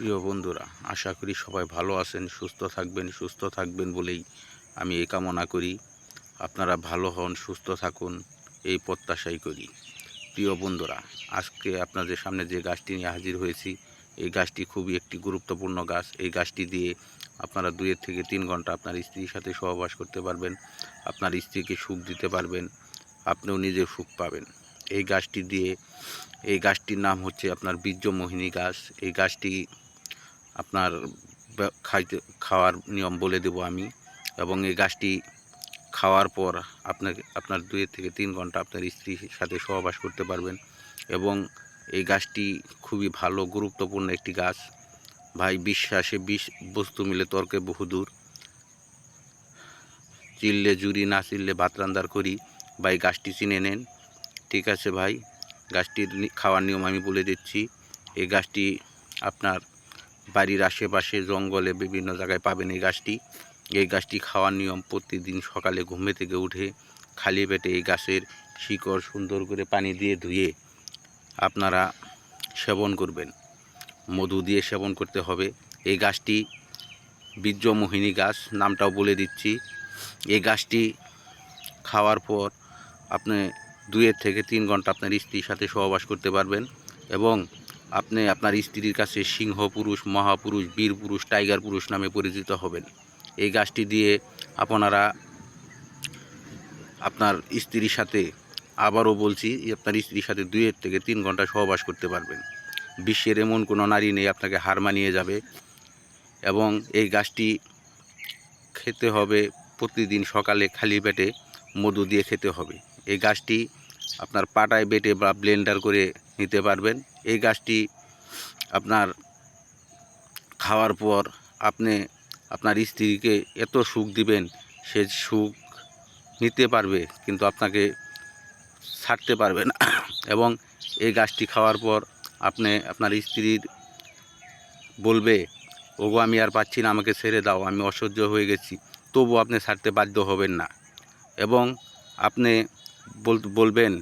প্রিয় বন্ধুরা, আশা করি সবাই ভালো আছেন, সুস্থ থাকবেন বলেই আমি এই কামনা করি। আপনারা ভালো হন, সুস্থ থাকুন, এই প্রত্যাশাই করি। প্রিয় বন্ধুরা, আজকে আপনাদের সামনে যে গাছটি নিয়ে হাজির হয়েছি, এই গাছটি খুবই একটি গুরুত্বপূর্ণ গাছ। এই গাছটি দিয়ে আপনারা 2 থেকে 3 ঘন্টা আপনার স্ত্রীর সাথে সহবাস করতে পারবেন, আপনার স্ত্রীকে সুখ দিতে পারবেন, আপনিও নিজে সুখ পাবেন। এই গাছটির নাম হচ্ছে আপনার বীর্যমোহিনী গাছ। এই গাছটি আপনার খাওয়ার নিয়ম বলে দেব আমি। এবং এই গাছটি খাওয়ার পর আপনার 2 থেকে 3 ঘন্টা আপনার স্ত্রীর সাথে সহবাস করতে পারবেন। এবং এই গাছটি খুবই ভালো, গুরুত্বপূর্ণ একটি গাছ। ভাই, বিশ্বাসে বস্তু মিলে তর্কে বহুদূর, চিনলে জুড়ি, না চিনলে ভাত রান্দার করি। ভাই, গাছটি চিনে নেন। ঠিক আছে ভাই, গাছটির খাওয়ার নিয়ম আমি বলে দিচ্ছি। এই গাছটি আপনার বাড়ির আশেপাশে জঙ্গলে বিভিন্ন জায়গায় পাবেন। এই গাছটি খাওয়ার নিয়ম: প্রতিদিন সকালে ঘুমে থেকে উঠে খালি পেটে এই গাছের শিকড় সুন্দর করে পানি দিয়ে ধুয়ে আপনারা সেবন করবেন। মধু দিয়ে সেবন করতে হবে। এই গাছটি বীর্যমোহিনী গাছ, নামটাও বলে দিচ্ছি। এই গাছটি খাওয়ার পর আপনি 2 থেকে 3 ঘন্টা আপনার স্ত্রীর সাথে সহবাস করতে পারবেন। এবং আপনি আপনার স্ত্রীর কাছে সিংহ পুরুষ, মহাপুরুষ, বীর পুরুষ, টাইগার পুরুষ নামে পরিচিত হবেন। এই গাছটি দিয়ে আপনারা আপনার স্ত্রীর সাথে, আবারও বলছি, আপনার স্ত্রীর সাথে 2 থেকে 3 ঘন্টা সহবাস করতে পারবেন। বিশ্বের এমন কোনো নারী নেই আপনাকে হার মানিয়ে যাবে। এবং এই গাছটি খেতে হবে প্রতিদিন সকালে খালি পেটে, মধু দিয়ে খেতে হবে। এই গাছটি আপনার পাটায় বেটে বা ব্লেন্ডার করে নিতে পারবেন। এই গাছটি আপনার খাওয়ার পর আপনি আপনার স্ত্রীকে এত সুখ দিবেন, সে সুখ নিতে পারবে কিন্তু আপনাকে ছাড়তে পারবে না। এবং এই গাছটি খাওয়ার পর আপনি আপনার স্ত্রীর বলবে, ওগো আমি আর পাচ্ছি না, আমাকে ছেড়ে দাও, আমি অসহ্য হয়ে গেছি। তবু আপনি ছাড়তে বাধ্য হবেন না। এবং আপনি বলবেন,